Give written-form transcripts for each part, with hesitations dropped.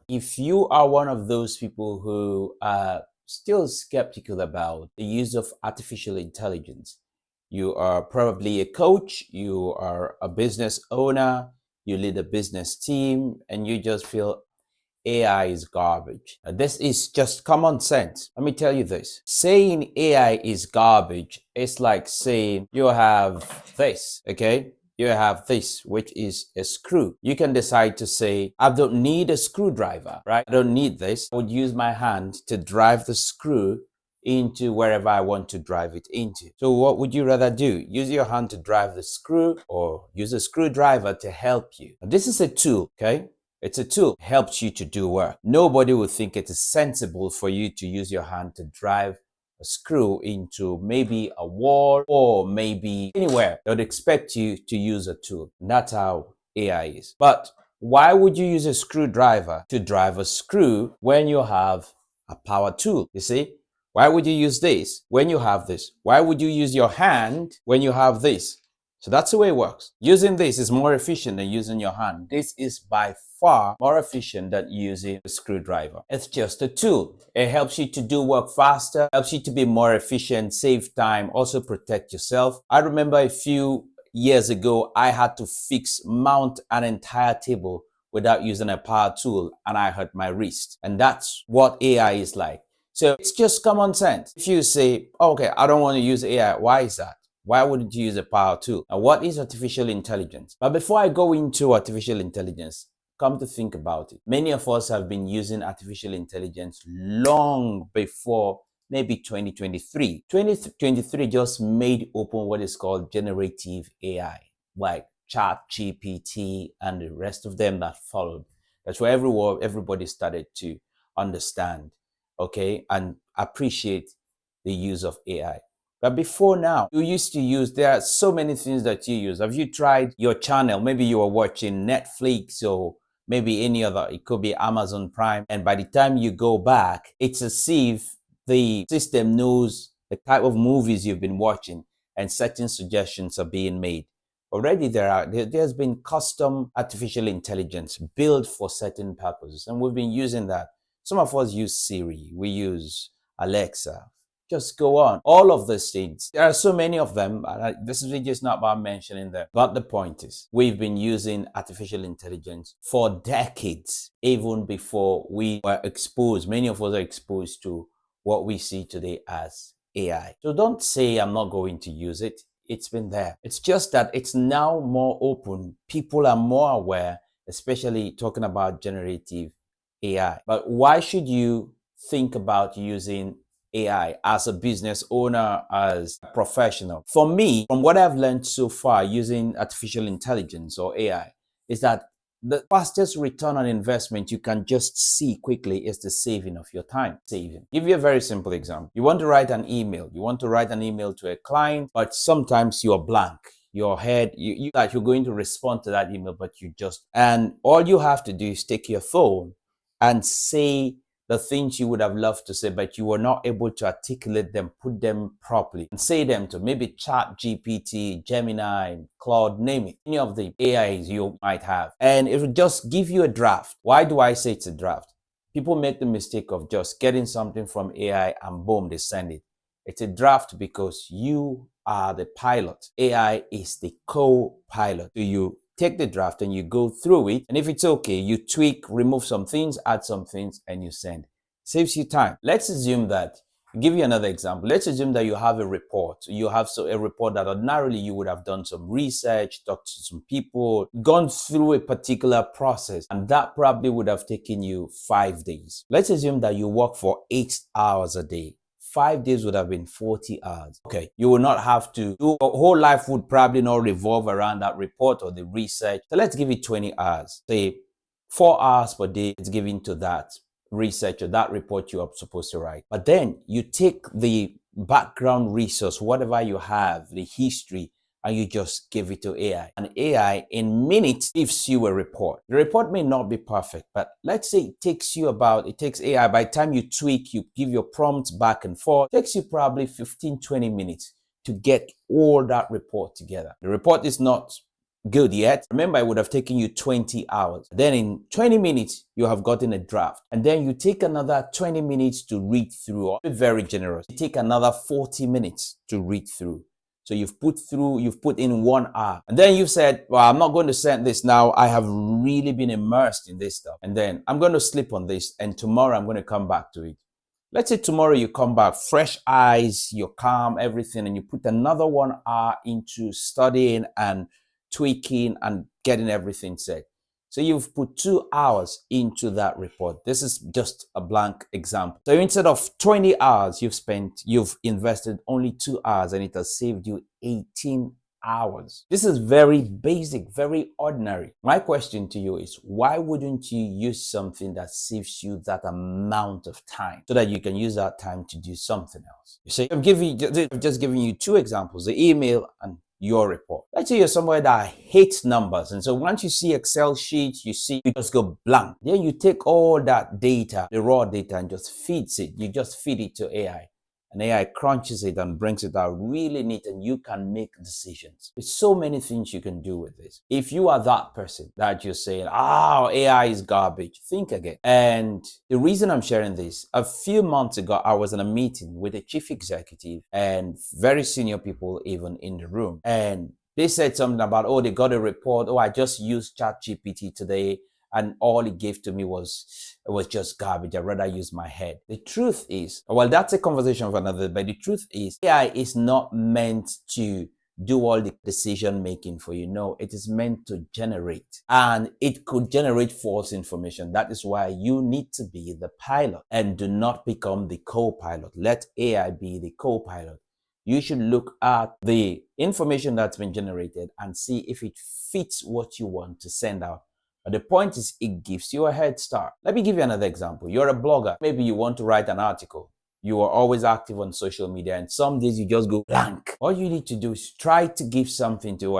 If you are one of those people who are still skeptical about the use of artificial intelligence, you are probably a coach, you are a business owner, you lead a business team, and you just feel AI is garbage. This is just common sense. Let me tell you this. Saying AI is garbage is like saying you have this, okay? You have this, which is a screw. You can decide to say, I don't need a screwdriver, right? I don't need this. I would use my hand to drive the screw into wherever I want to drive it into. So what would you rather do? Use your hand to drive the screw or use a screwdriver to help you? This is a tool, okay? It's a tool. It helps you to do work. Nobody would think it is sensible for you to use your hand to drive a screw into maybe a wall or maybe anywhere. They would expect you to use a tool. And that's how AI is. But why would you use a screwdriver to drive a screw when you have a power tool? You see? Why would you use this when you have this? Why would you use your hand when you have this? So that's the way it works. Using this is more efficient than using your hand. This is by far more efficient than using a screwdriver. It's just a tool. It helps you to do work faster, helps you to be more efficient, save time, also protect yourself. I remember a few years ago, I had to mount an entire table without using a power tool and I hurt my wrist. And that's what AI is like. So it's just common sense. If you say, okay, I don't want to use AI, why is that? Why wouldn't you use a power tool? Now, what is artificial intelligence? But before I go into artificial intelligence, come to think about it. Many of us have been using artificial intelligence long before maybe 2023. 2023 just made open what is called generative AI, like Chat GPT and the rest of them that followed. That's where everybody started to understand, okay, and appreciate the use of AI. But before now, there are so many things that you use. Have you tried your channel? Maybe you are watching Netflix or maybe any other, it could be Amazon Prime. And by the time you go back, it's as if the system knows the type of movies you've been watching and certain suggestions are being made. Already there's been custom artificial intelligence built for certain purposes, and we've been using that. Some of us use Siri, we use Alexa, just go on. All of these things. There are so many of them. This is just not about mentioning them. But the point is, we've been using artificial intelligence for decades, even before we were exposed. Many of us are exposed to what we see today as AI. So don't say I'm not going to use it. It's been there. It's just that it's now more open. People are more aware, especially talking about generative AI. But why should you think about using AI as a business owner, as a professional? For me, from what I've learned so far using artificial intelligence or AI, is that the fastest return on investment you can just see quickly is the saving of your time. Give you a very simple example. You want to write an email. You want to write an email to a client, but sometimes you're blank. Your head, that you're going to respond to that email, but and all you have to do is take your phone and say the things you would have loved to say, but you were not able to articulate them, put them properly, and say them to maybe Chat GPT, Gemini, Claude, name it, any of the AIs you might have. And it will just give you a draft. Why do I say it's a draft? People make the mistake of just getting something from AI and boom, they send it. It's a draft because you are the pilot. AI is the co-pilot. So you take the draft and you go through it. And if it's okay, you tweak, remove some things, add some things, and you send. Saves you time. Let's assume that, give you another example. Let's assume that you have a report. You have a report that ordinarily you would have done some research, talked to some people, gone through a particular process, and that probably would have taken you 5 days. Let's assume that you work for 8 hours a day. 5 days would have been 40 hours. Okay, you will not have to do, your whole life would probably not revolve around that report or the research. So let's give it 20 hours. Say 4 hours per day is given to that research or that report you are supposed to write. But then you take the background resource, whatever you have, the history, and you just give it to AI. And AI in minutes gives you a report. The report may not be perfect, but let's say it takes AI, by the time you tweak, you give your prompts back and forth, it takes you probably 15, 20 minutes to get all that report together. The report is not good yet. Remember, it would have taken you 20 hours. Then in 20 minutes, you have gotten a draft. And then you take another 20 minutes to read through, or be very generous. You take another 40 minutes to read through. So you've put in 1 hour. And then you said, well, I'm not going to send this now. I have really been immersed in this stuff. And then I'm going to sleep on this. And tomorrow I'm going to come back to it. Let's say tomorrow you come back, fresh eyes, you're calm, everything, and you put another 1 hour into studying and tweaking and getting everything set. So you've put 2 hours into that report. This is just a blank example. So instead of 20 hours you've invested only 2 hours, and it has saved you 18 hours. This is very basic, very ordinary. My question to you is, why wouldn't you use something that saves you that amount of time so that you can use that time to do something else? You see, I'm just giving you two examples, the email and your report. Let's say you're somebody that hates numbers. And so once you see Excel sheets, you just go blank. Then you take all that data, the raw data, and just feeds it. You just feed it to AI. And AI crunches it and brings it out really neat, and you can make decisions. There's so many things you can do with this. If you are that person that you're saying, oh, AI is garbage, think again. And the reason I'm sharing this, a few months ago, I was in a meeting with a chief executive and very senior people even in the room. And they said something about, oh, they got a report. Oh, I just used ChatGPT today, and all it gave to me was just garbage. I'd rather use my head. The truth is, well, that's a conversation for another, but the truth is, AI is not meant to do all the decision making for you. No, it is meant to generate, and it could generate false information. That is why you need to be the pilot and do not become the co-pilot. Let AI be the co-pilot. You should look at the information that's been generated and see if it fits what you want to send out. But the point is, it gives you a head start. Let me give you another example. You're a blogger. Maybe you want to write an article. You are always active on social media, and some days you just go blank. All you need to do is try to give something to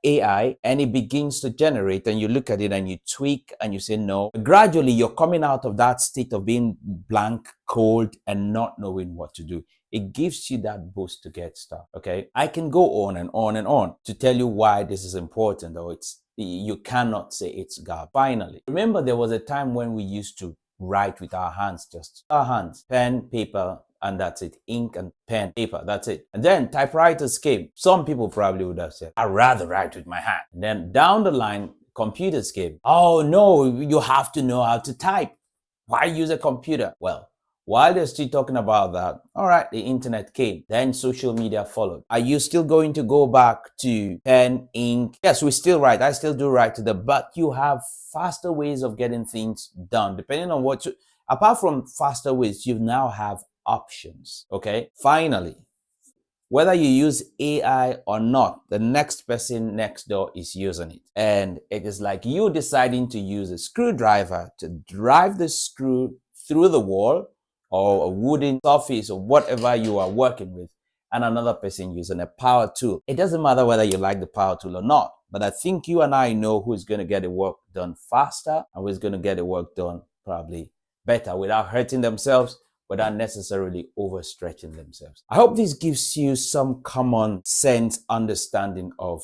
AI, and it begins to generate, and you look at it and you tweak and you say no. Gradually, you're coming out of that state of being blank, cold, and not knowing what to do. It gives you that boost to get started. Okay, I can go on and on and on to tell you why this is important, or you cannot say it's garbage. Finally, remember there was a time when we used to write with our hands, just our hands, pen, paper, and that's it. Ink and pen, paper, that's it. And then typewriters came. Some people probably would have said, I'd rather write with my hand. And then down the line, computers came. Oh no, you have to know how to type. Why use a computer? Well, while they're still talking about that, all right, the internet came. Then social media followed. Are you still going to go back to pen, ink? Yes, we still write. I still do write today, but you have faster ways of getting things done. Depending on apart from faster ways, you now have options. Okay. Finally, whether you use AI or not, the next person next door is using it. And it is like you deciding to use a screwdriver to drive the screw through the wall, or a wooden surface, or whatever you are working with, and another person using a power tool. It doesn't matter whether you like the power tool or not, but I think you and I know who's going to get the work done faster and who's going to get the work done probably better without hurting themselves, without necessarily overstretching themselves. I hope this gives you some common sense understanding of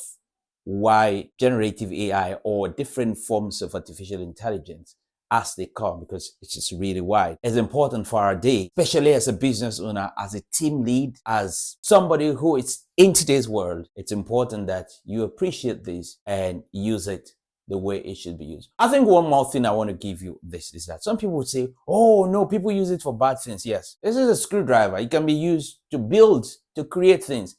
why generative AI or different forms of artificial intelligence as they come, because it's just really wide. It's important for our day, especially as a business owner, as a team lead, as somebody who is in today's world. It's important that you appreciate this and use it the way it should be used. I think one more thing I want to give you this is that some people would say, oh no, people use it for bad things. Yes, this is a screwdriver. It can be used to build, to create things.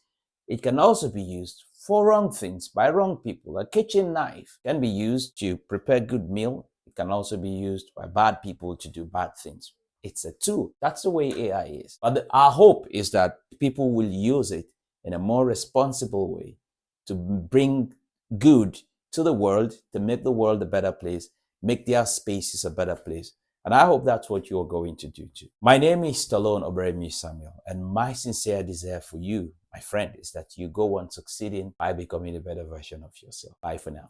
It can also be used for wrong things by wrong people. A kitchen knife can be used to prepare good meal. It can also be used by bad people to do bad things. It's a tool. That's the way AI is. But our hope is that people will use it in a more responsible way to bring good to the world, to make the world a better place, make their spaces a better place. And I hope that's what you're going to do too. My name is Stallone-Obaraemi Samuel, and my sincere desire for you, my friend, is that you go on succeeding by becoming a better version of yourself. Bye for now.